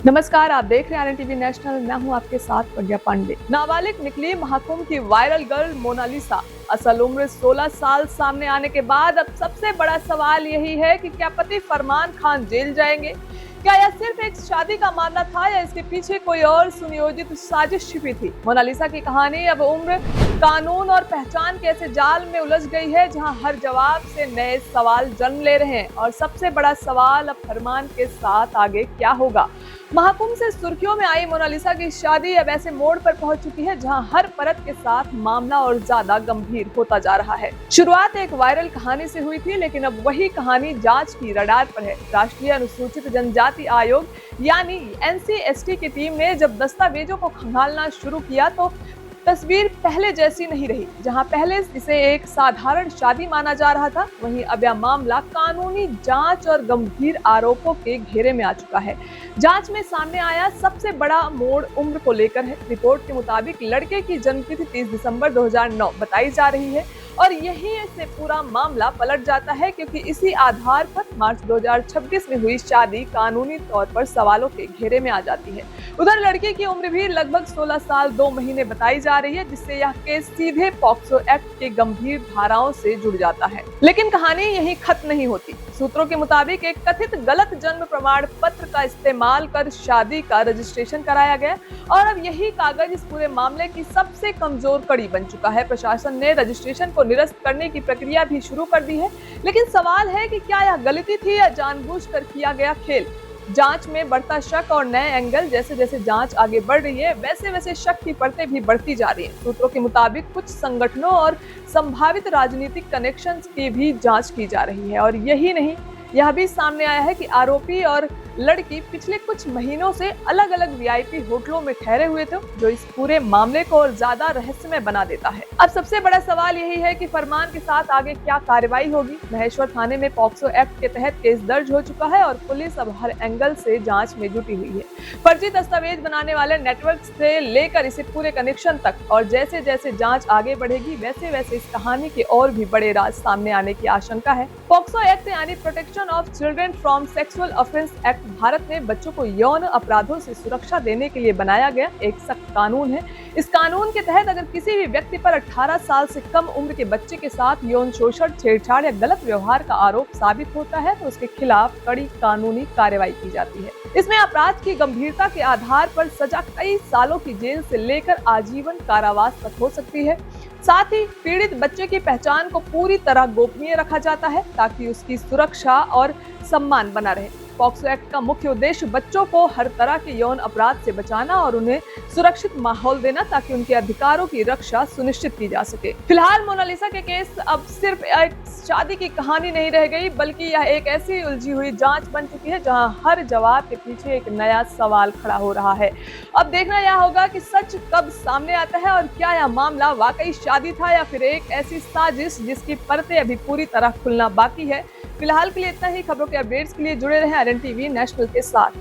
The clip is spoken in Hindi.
नमस्कार, आप देख रहे हैं RNTV नेशनल। मैं हूं आपके साथ प्रज्ञा पांडे। नाबालिग निकली महाकुंभ की वायरल गर्ल मोनालिसा। असल उम्र 16 साल सामने आने के बाद अब सबसे बड़ा सवाल यही है कि क्या पति फरमान खान जेल जाएंगे? क्या यह सिर्फ एक शादी का मामला था या इसके पीछे कोई और सुनियोजित साजिश छिपी थी? मोनालिसा की कहानी अब उम्र, कानून और पहचान के ऐसे जाल में उलझ गई है जहां हर जवाब से नए सवाल जन्म ले रहे हैं। और सबसे बड़ा सवाल अब फरमान के साथ आगे क्या होगा? महाकुंभ से सुर्खियों में आई मोनालिसा की शादी अब ऐसे मोड़ पर पहुंच चुकी है जहां हर परत के साथ मामला और ज्यादा गंभीर होता जा रहा है। शुरुआत एक वायरल कहानी से हुई थी, लेकिन अब वही कहानी जांच की रडार पर है। राष्ट्रीय अनुसूचित जनजाति आयोग यानी NCST की टीम ने जब दस्तावेजों को खंगालना शुरू किया तो तस्वीर पहले जैसी नहीं रही। जहां पहले इसे एक साधारण शादी माना जा रहा था, वहीं अब यह मामला कानूनी जांच और गंभीर आरोपों के घेरे में आ चुका है। जांच में सामने आया सबसे बड़ा मोड़ उम्र को लेकर है। रिपोर्ट के मुताबिक लड़के की जन्मतिथि 30 दिसंबर 2009 बताई जा रही है और यहीं से पूरा मामला पलट जाता है, क्योंकि इसी आधार पर मार्च 2026 में हुई शादी कानूनी तौर पर सवालों के घेरे में आ जाती है। उधर लड़की की उम्र भी लगभग 16 साल 2 महीने बताई जा रही है, जिससे यह केस सीधे पॉक्सो एक्ट के गंभीर धाराओं से जुड़ जाता है। लेकिन कहानी यहीं खत्म नहीं होती। सूत्रों के मुताबिक एक कथित गलत जन्म प्रमाण पत्र का इस्तेमाल कर शादी का रजिस्ट्रेशन कराया गया और अब यही कागज इस पूरे मामले की सबसे कमजोर कड़ी बन चुका है। प्रशासन ने रजिस्ट्रेशन को निरस्त करने की प्रक्रिया भी शुरू कर दी है, लेकिन सवाल है कि क्या यह गलती थी या जानबूझकर किया गया खेल? जांच में बढ़ता शक और नए एंगल। जैसे जैसे जांच आगे बढ़ रही है, वैसे वैसे शक की परतें भी बढ़ती जा रही हैं। सूत्रों के मुताबिक कुछ संगठनों और संभावित राजनीतिक कनेक्शंस की भी जांच की जा रही है। और यही नहीं, यह भी सामने आया है कि आरोपी और लड़की पिछले कुछ महीनों से अलग अलग VIP होटलों में ठहरे हुए थे, जो इस पूरे मामले को और ज्यादा रहस्यमय बना देता है। अब सबसे बड़ा सवाल यही है कि फरमान के साथ आगे क्या कार्रवाई होगी। महेश्वर थाने में पॉक्सो एक्ट के तहत केस दर्ज हो चुका है और पुलिस अब हर एंगल से जांच में जुटी हुई है। फर्जी दस्तावेज बनाने वाले नेटवर्क से लेकर इसे पूरे कनेक्शन तक। और जैसे जैसे जांच आगे बढ़ेगी, वैसे वैसे इस कहानी के और भी बड़े राज सामने आने की आशंका है। पॉक्सो एक्ट यानी protection of children from sexual offence act Bharat में बच्चों को यौन अपराधों से सुरक्षा देने के लिए बनाया गया एक सख्त कानून है। इस कानून के तहत अगर किसी भी व्यक्ति पर 18 साल से कम उम्र के बच्चे के साथ यौन शोषण, छेड़छाड़ या गलत व्यवहार का आरोप साबित होता है, तो उसके खिलाफ कड़ी कानूनी कार्रवाई की जाती है। इसमें अपराध की गंभीरता के आधार पर सजा कई सालों की जेल से लेकर आजीवन कारावास तक हो सकती है। साथ ही पीड़ित बच्चे की पहचान को पूरी तरह गोपनीय रखा जाता है, ताकि उसकी सुरक्षा और सम्मान बना रहे। पॉक्सो एक्ट का मुख्य उद्देश्य बच्चों को हर तरह के यौन अपराध से बचाना और उन्हें सुरक्षित माहौल देना, ताकि उनके अधिकारों की रक्षा सुनिश्चित की जा सके। फिलहाल मोनालिसा के केस अब सिर्फ एक शादी की कहानी नहीं रह गई, बल्कि यह एक ऐसी उलझी हुई जांच बन चुकी है जहां हर जवाब के पीछे एक नया सवाल खड़ा हो रहा है। अब देखना यह होगा कि सच कब सामने आता है और क्या यह मामला वाकई शादी था या फिर एक ऐसी साजिश जिसकी परतें अभी पूरी तरह खुलना बाकी है। फिलहाल के लिए इतना ही। खबरों के अपडेट्स के लिए जुड़े रहें RNTV नेशनल के साथ।